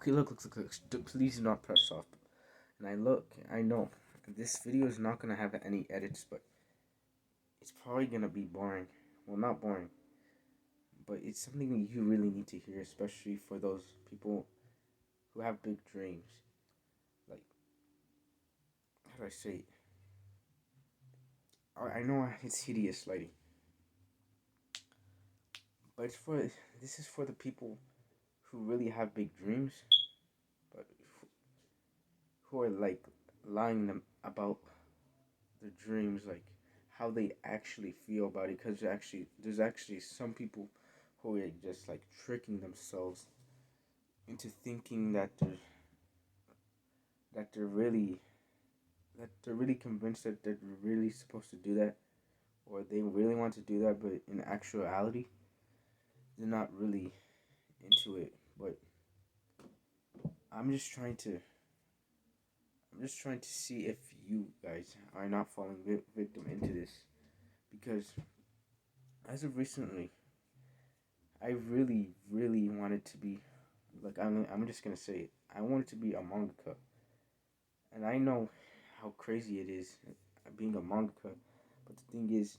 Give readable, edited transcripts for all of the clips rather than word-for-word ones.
Okay, look. Please do not press off. And I know this video is not gonna have any edits, but it's probably gonna be boring. Well, not boring, but it's something that you really need to hear, especially for those people who have big dreams. Like, how do I say it? I know it's hideous, lady, but this is for the people who really have big dreams, but who are like lying them about their dreams, like how they actually feel about it. Because there's actually some people who are just like tricking themselves into thinking that they're really that they're really convinced that they're really supposed to do that, or they really want to do that, but in actuality they're not really into it. But i'm just trying to I'm just trying to see if you guys are not falling victim into this, because as of recently I really really wanted to be, like, I'm just gonna say it, I wanted to be a mangaka. And I know how crazy it is being a mangaka, but the thing is,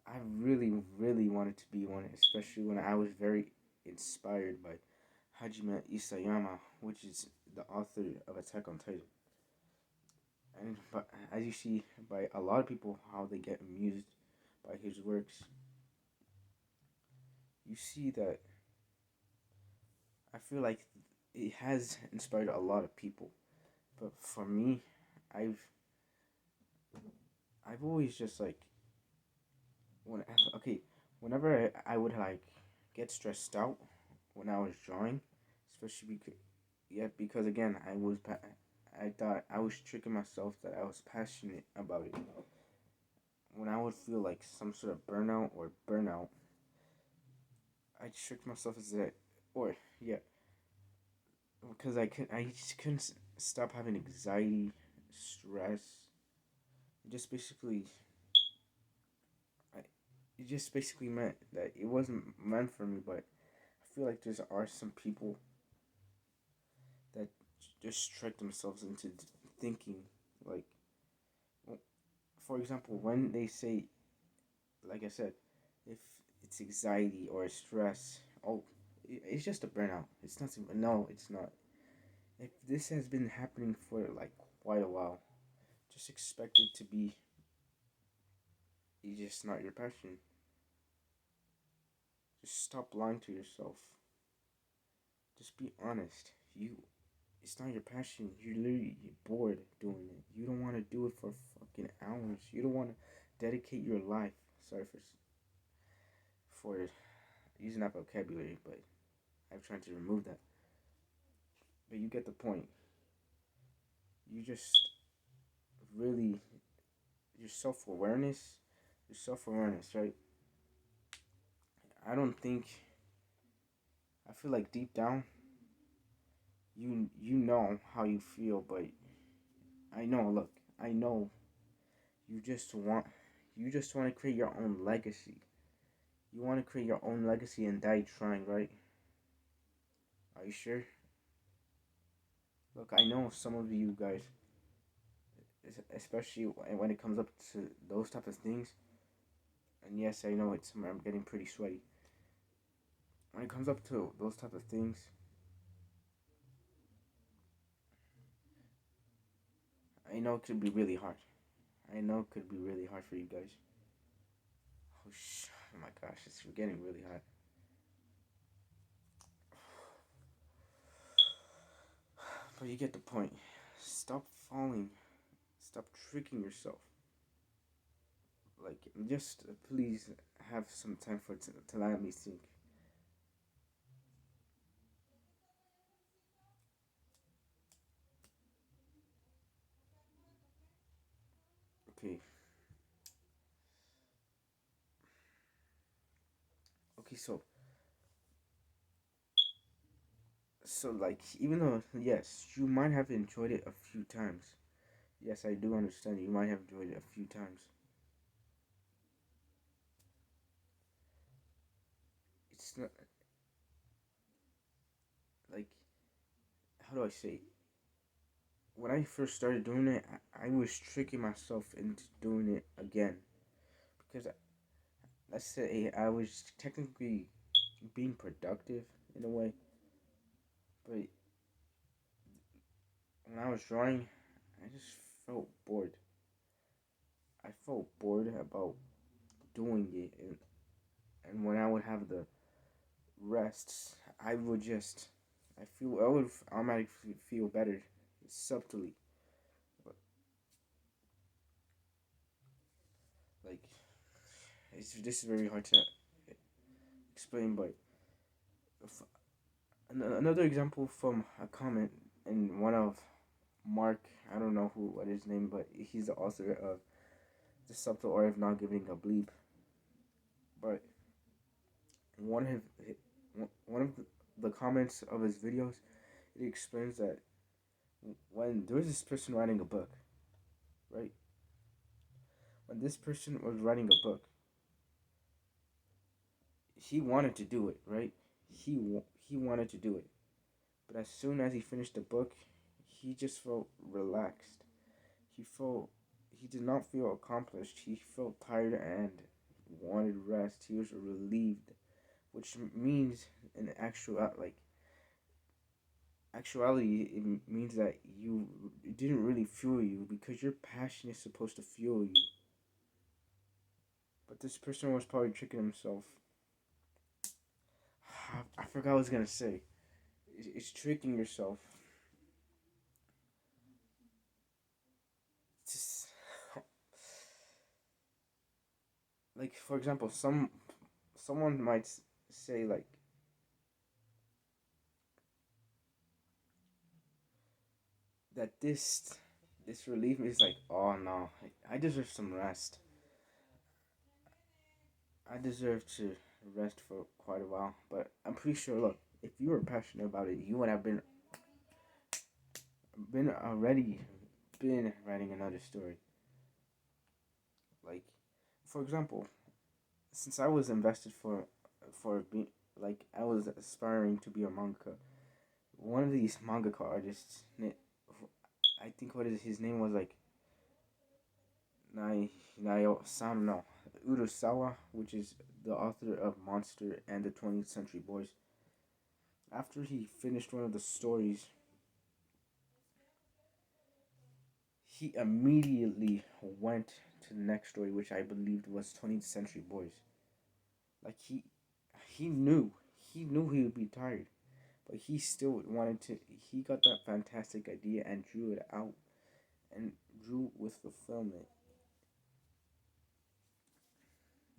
I really, really wanted to be one, especially when I was very inspired by Hajime Isayama, which is the author of Attack on Titan. And but as you see by a lot of people, how they get amused by his works, you see that I feel like it has inspired a lot of people. But for me, I've I've always just like when okay, whenever I would like get stressed out when I was drawing, especially because again I thought I was tricking myself that I was passionate about it. When I would feel like some sort of burnout, I tricked myself as that, or yeah, because I just couldn't stop having anxiety, stress. It just basically I, it just basically meant that it wasn't meant for me. But I feel like there are some people that just trick themselves into thinking, like, for example, when they say, like I said, if it's anxiety or stress, oh, it's just a burnout. It's not. No, it's not. If this has been happening for like quite a while, just expect it to be. It's just not your passion. Just stop lying to yourself. Just be honest. It's not your passion. You're bored doing it. You don't want to do it for fucking hours. You don't want to dedicate your life. Sorry for using that vocabulary, but I'm trying to remove that. But you get the point. You just really your self awareness, right? I don't think I feel like deep down you know how you feel, but I know. Look, I know you just want you just want to create your own legacy. You want to create your own legacy and die trying, right? Are you sure? Look, I know some of you guys, especially when it comes up to those type of things. And yes, I know I'm getting pretty sweaty. When it comes up to those type of things, I know it could be really hard. I know it could be really hard for you guys. Oh my gosh, it's getting really hot. But you get the point. Stop falling. Stop tricking yourself. Like, just please have some time to let me think. Okay. Okay, so like, even though yes, you might have enjoyed it a few times. Yes, I do understand you might have enjoyed it a few times. It's not like how do I say? When I first started doing it, I was tricking myself into doing it again because let's say I was technically being productive in a way, but when I was drawing, I just felt bored. I felt bored about doing it, and when I would have the rests, I would automatically feel better subtly, but like this is very hard to explain. But if, another example from a comment in one of Mark, I don't know what his name, but he's the author of The Subtle Art of Not Giving a Bleep. But one of one of the comments of his videos, it explains that when there was this person writing a book, right? When this person was writing a book, he wanted to do it, right? He wanted to do it, but as soon as he finished the book, he just felt relaxed. He felt he did not feel accomplished. He felt tired and wanted rest. He was relieved, which means in actuality, it means that it didn't really fuel you because your passion is supposed to fuel you. But this person was probably tricking himself. I forgot what I was gonna say. It's tricking yourself. Just like for example, someone might say like that this relief is like, oh no, I deserve some rest. I deserve to rest for quite a while. But I'm pretty sure. Look, if you were passionate about it, you would have been already been writing another story. Like, for example, since I was invested for being like I was aspiring to be a manga. One of these mangaka artists, I think what is his name was like Nayo Sam no Urasawa, which is the author of Monster and the 20th Century Boys. After he finished one of the stories, he immediately went to the next story, which I believed was 20th Century Boys. Like he knew he would be tired, but he still wanted to. He got that fantastic idea and drew it out, and drew with fulfillment.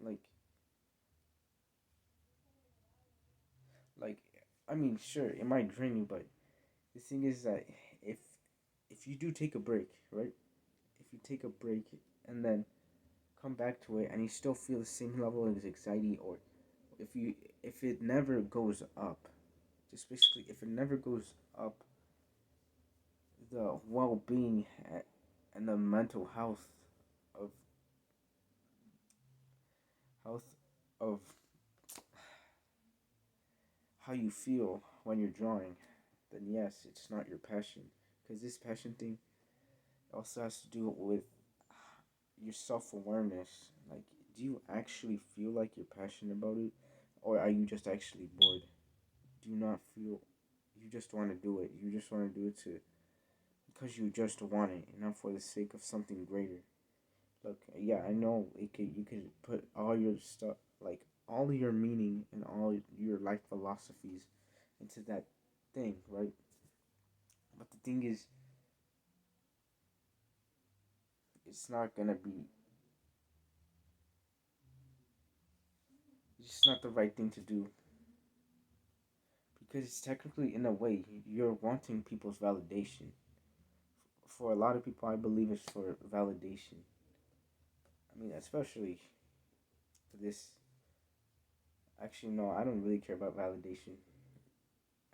Like like I mean, sure, it might drain you, but the thing is that if if you do take a break, right? If you take a break and then come back to it and you still feel the same level of anxiety, or if you if it never goes up, just basically if it never goes up, the well-being and the mental of health of how you feel when you're drawing, then yes, it's not your passion. Because this passion thing also has to do with your self awareness. Like, do you actually feel like you're passionate about it, or are you just actually bored? Do you not feel you just want to do it? You just want to do it to because you just want it, not for the sake of something greater. Look, yeah, I know it could. You could put all your stuff, like all your meaning and all your life philosophies, into that thing, right? But the thing is, it's not gonna be. It's just not the right thing to do because it's technically, in a way, you're wanting people's validation. For a lot of people, I believe it's for validation. I mean, especially for this. Actually, no, I don't really care about validation.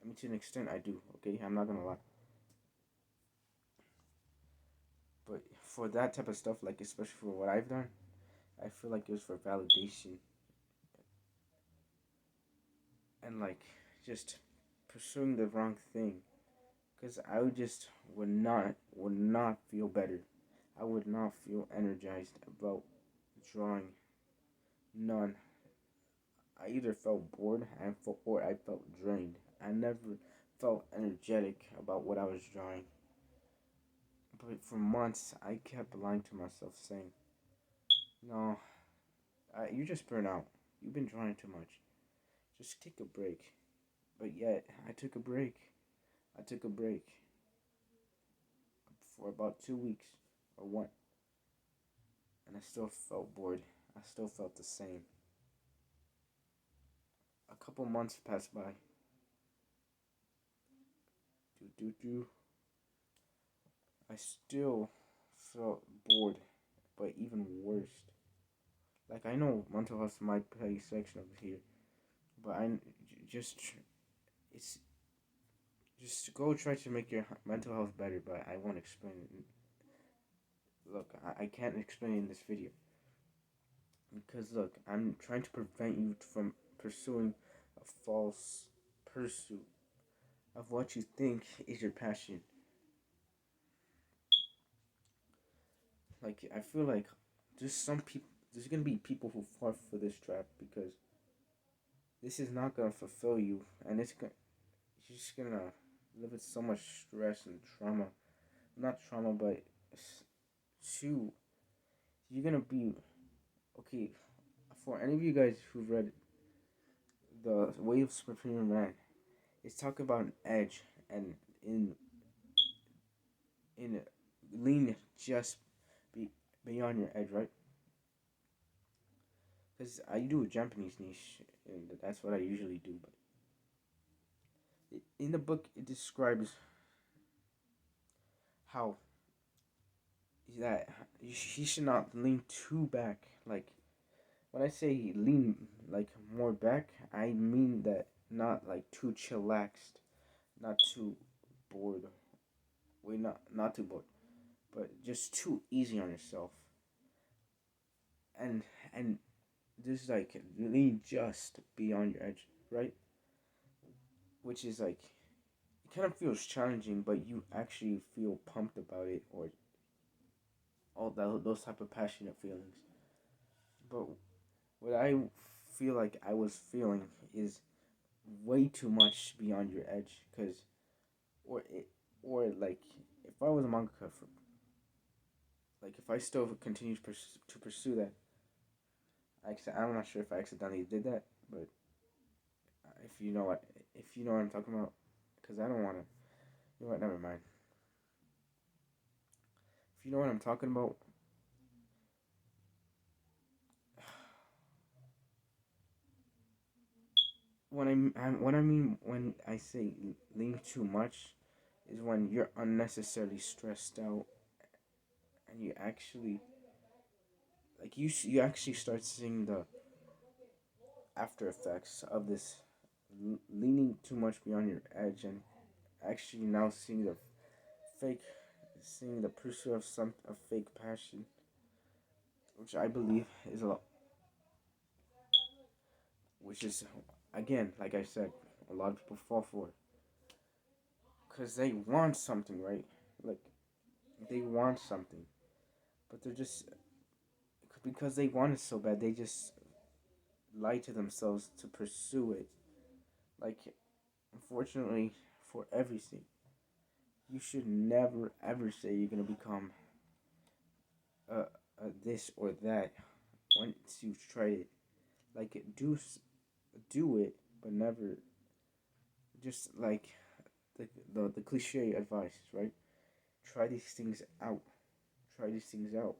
I mean, to an extent, I do. Okay, I'm not gonna lie. But for that type of stuff, like especially for what I've done, I feel like it was for validation and like just pursuing the wrong thing. because I would not feel better. I would not feel energized about drawing. None. I either felt bored or I felt drained. I never felt energetic about what I was drawing. But for months, I kept lying to myself, saying, "No, you just burn out. You've been drawing too much. Just take a break." But yet, I took a break. I took a break for about 2 weeks or one, and I still felt bored. I still felt the same. A couple months passed by. Do do do. I still felt bored, but even worse. Like I know mental health might play a section of here, but just it's just go try to make your mental health better. But I won't explain it. Look, I can't explain it in this video because look, I'm trying to prevent you from pursuing a false pursuit of what you think is your passion. Like I feel like there's some people, there's gonna be people who fall for this trap because this is not gonna fulfill you, and you're just gonna live with so much stress and trauma. Not trauma, but too. You're gonna be okay. For any of you guys who've read the Way of Superior Man, it's talking about an edge, and in lean just be beyond your edge, right? Because I do a Japanese niche, and that's what I usually do. But in the book, it describes how that he should not lean too back. Like when I say lean like more back, I mean that not like too chillaxed, not too bored. Wait, not too bored, but just too easy on yourself. And and this like lean just beyond your edge, right? Which is like it kind of feels challenging, but you actually feel pumped about it, or all those type of passionate feelings. But what I feel like I was feeling is way too much beyond your edge, cause or it or like if I was a mangaka for like if I still continue to pursue that, I'm not sure if I accidentally did that, but if you know what I'm talking about, cause I don't want to. You know what? Never mind. If you know what I'm talking about, what I mean when I say lean too much is when you're unnecessarily stressed out and you actually you actually start seeing the after effects of this leaning too much beyond your edge and actually now fake seeing the pursuit of some a fake passion, which I believe is a lot, which is again like I said, a lot of people fall for it because they want something, right? Like they want something, but they're just because they want it so bad, they just lie to themselves to pursue it. Like, unfortunately, for everything, you should never ever say you're gonna become this or that once you've tried it. Like, do it, but never just like the cliche advice, right? Try these things out. Try these things out,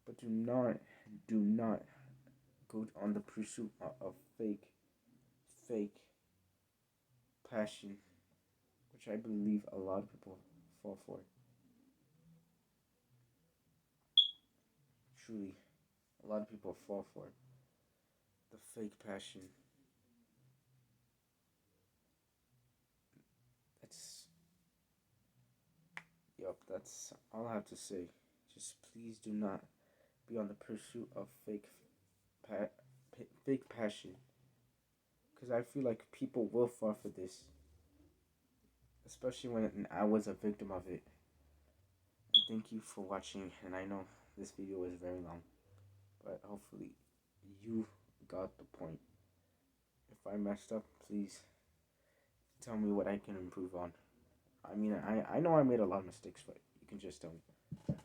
but do not go on the pursuit of fake passion, which I believe a lot of people fall for. Truly, a lot of people fall for the fake passion. That's That's all I have to say. Just please do not be on the pursuit of fake passion, because I feel like people will fall for this, especially when I was a victim of it. And thank you for watching. And I know this video is very long, but hopefully you got the point. If I messed up, please tell me what I can improve on. I mean, I know I made a lot of mistakes, but you can just tell me.